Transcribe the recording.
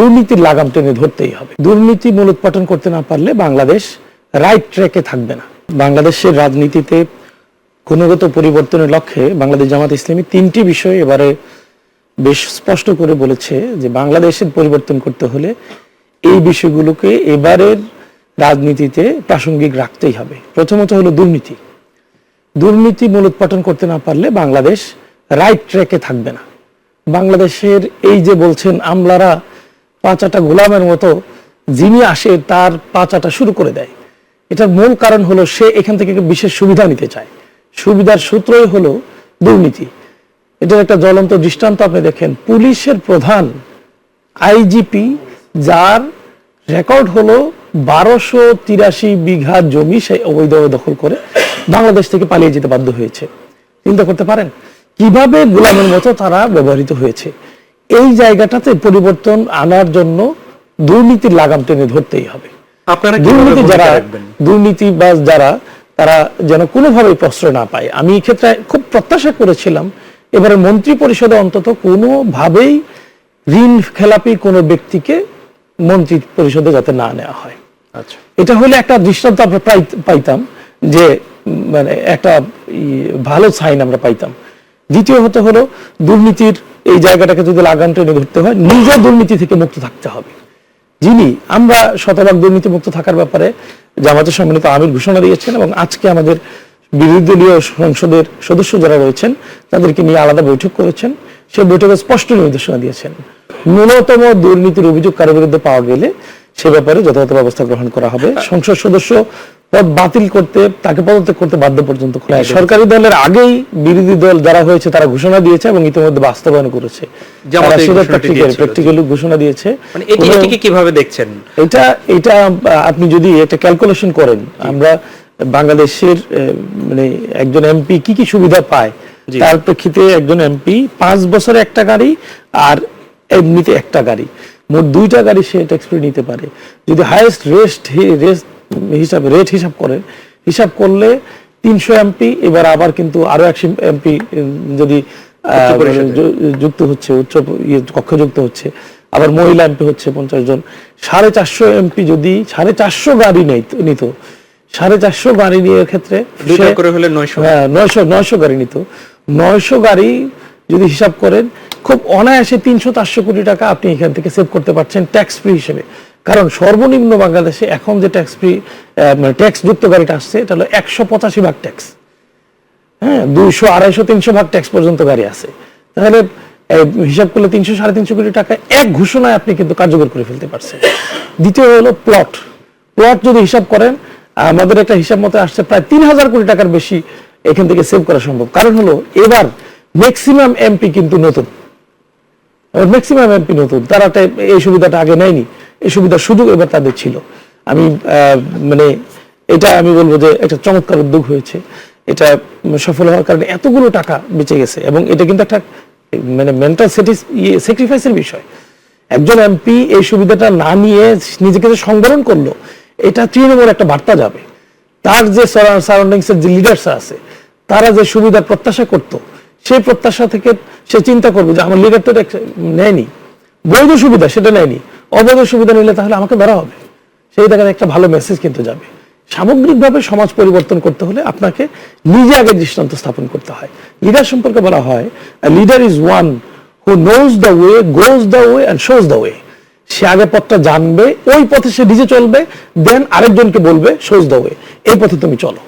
দুর্নীতির লাগাম টেনে ধরতেই হবে। দুর্নীতি মূলোৎপাটন করতে না পারলে বাংলাদেশ রাইট ট্র্যাকে থাকবে না। বাংলাদেশের রাজনীতিতে গুণগত পরিবর্তনের লক্ষ্যে বাংলাদেশ জামাত ইসলামী তিনটি বিষয় এবারে বেশ স্পষ্ট করে বলেছে যে বাংলাদেশের পরিবর্তন করতে হলে এই বিষয়গুলোকে এবারের রাজনীতিতে প্রাসঙ্গিক রাখতেই হবে। প্রথমত হলো দুর্নীতি। দুর্নীতি মূলোৎপাটন করতে না পারলে বাংলাদেশ রাইট ট্র্যাকে থাকবে না। বাংলাদেশের এই যে বলছেন আমলারা পাঁচাটা গোলামের মতো যিনি আসে তার পাঁচাটা শুরু করে দেয়, এটার মূল কারণ হলো সে এখান থেকে বিশেষ সুবিধা নিতে চায়। সুবিধার সূত্রই হলো দুর্নীতি। এটার একটা জ্বলন্ত দৃষ্টান্ত আপনি দেখেন, পুলিশের প্রধান আইজিপি যার রেকর্ড হলো 1283 বিঘা জমি সে অবৈধভাবে দখল করে বাংলাদেশ থেকে পালিয়ে যেতে বাধ্য হয়েছে। চিন্তা করতে পারেন কিভাবে গোলামের মতো তারা ব্যবহৃত হয়েছে। এই জায়গাটাতে পরিবর্তন আনার জন্য দুর্নীতির লাগাম টেনে ধরতেই হবে। আপনারা দুর্নীতিবাজ যারা তারা যেন কোনোভাবেই প্রশ্রয় না পায়। আমি এই ক্ষেত্রে খুব প্রত্যাশা করেছিলাম এবারে মন্ত্রী পরিষদে অন্তত কোনোভাবেই ঋণ খেলাপি কোনো ব্যক্তিকে মন্ত্রী পরিষদে যাতে না নেওয়া হয়। আচ্ছা, এটা হলে একটা দৃষ্টান্ত আমরা পাইতাম, যে মানে একটা ভালো সাইন আমরা পাইতাম। দ্বিতীয় হতে হলো দুর্নীতির এই জায়গাটাকে যদি লাগাম টেনে ধরতে হয় নিজের দুর্নীতি থেকে মুক্ত থাকতে হবে। যিনি আমরা শতভাগ দুর্নীতি মুক্ত থাকার ব্যাপারে জামাতের সম্মানিত আমির ঘোষণা দিয়েছেন এবং আজকে আমাদের বিরোধী দলীয় সংসদের সদস্য যারা রয়েছেন তাদেরকে নিয়ে আলাদা বৈঠক করেছেন। সেই বৈঠকে স্পষ্ট নির্দেশনা দিয়েছেন ন্যূনতম দুর্নীতির অভিযোগ কারো বিরুদ্ধে পাওয়া গেলে সে ব্যাপারে যথাযথ ব্যবস্থা গ্রহণ করা হবে। সংসদ সদস্য পদ বাতিল করতে, তাকে পদত্যাগ করতে বাধ্য পর্যন্ত সরকারি দলের আগেই বিরোধী দল যারা হয়েছে তারা ঘোষণা দিয়েছে এবং ইতিমধ্যে বাস্তবায়ন করেছে। প্র্যাকটিক্যালি ঘোষণা দিয়েছে। কিভাবে দেখছেন এটা আপনি যদি একটা ক্যালকুলেশন করেন, আমরা বাংলাদেশের মানে একজন এমপি কি কি সুবিধা পায় তার প্রেক্ষিতে একজন এমপি 5 বছরে একটা গাড়ি আর এমনিতে একটা গাড়ি, মোট 2টা গাড়ি সে ট্যাক্স ফ্রি নিতে পারে। যদি হাইয়েস্ট রেট হিসাব করলে 300 এমপি, এবার আবার কিন্তু আরো 100 এমপি যদি যুক্ত হচ্ছে, উচ্চ কক্ষযুক্ত হচ্ছে, আবার মহিলা এমপি হচ্ছে 50 জন। 450 এমপি যদি 450 গাড়ি নিত, 450 গাড়ি নিয়ে ক্ষেত্রে 900 গাড়ি নিত। 900 গাড়ি যদি হিসাব করেন খুব অনায়াসে 300-400 কোটি টাকা আপনি এখান থেকে সেভ করতে পারছেন ট্যাক্স ফ্রি হিসেবে। কারণ সর্বনিম্ন বাংলাদেশে এখন যে ট্যাক্স ফ্রি মানে ট্যাক্স যুক্ত গাড়িটা আসছে এটা হলো 185 ভাগ ট্যাক্স। হ্যাঁ, 200, 250, 300 ভাগ ট্যাক্স পর্যন্ত গাড়ি আছে। তাহলে হিসাব করলে 300-350 কোটি টাকা এক ঘোষণায় আপনি কিন্তু কার্যকর করে ফেলতে পারছেন। দ্বিতীয় হলো প্লট যদি হিসাব করেন আমাদের একটা হিসাব মতো আসছে প্রায় 3000 কোটি টাকার বেশি এখান থেকে সেভ করা সম্ভব। কারণ হলো এবার ম্যাক্সিমাম এমপি কিন্তু নতুন, তারা এই সুবিধাটা আগে নেয়নি। এই সুবিধার সুযোগ এবার তাদের ছিল। আমি মানে এটা আমি বলবো যে একটা চমৎকার উদ্যোগ হয়েছে। এটা সফল হওয়ার কারণে এতগুলো টাকা বেঁচে গেছে এবং এটা কিন্তু একটা মানে মেন্টাল স্যাক্রিফাইসের বিষয়। একজন এমপি এই সুবিধাটা না নিয়ে নিজেকে যে সংবরণ করলো, এটা তৃণমূল একটা বার্তা যাবে। তার যে সারাউন্ডিংস এর যে লিডার্স আছে তারা যে সুবিধার প্রত্যাশা করত, সেই প্রত্যাশা থেকে সে চিন্তা করবে যে আমার লিডার তো নেয়নি বৈধ সুবিধা, সেটা নেয়নি, অবৈধ সুবিধা নিলে তাহলে আমাকে ধরা হবে। সেই জায়গায় একটা ভালো মেসেজ কিন্তু যাবে। সামগ্রিকভাবে সমাজ পরিবর্তন করতে হলে আপনাকে নিজে আগে দৃষ্টান্ত স্থাপন করতে হয়। লিডার সম্পর্কে বলা হয় leader is one who knows the way, goes the way and shows the way. সে আগে পথটা জানবে, ওই পথে সে নিজে চলবে, দেন আরেকজনকে বলবে শোজ দ্য ওয়ে, এই পথে তুমি চলো।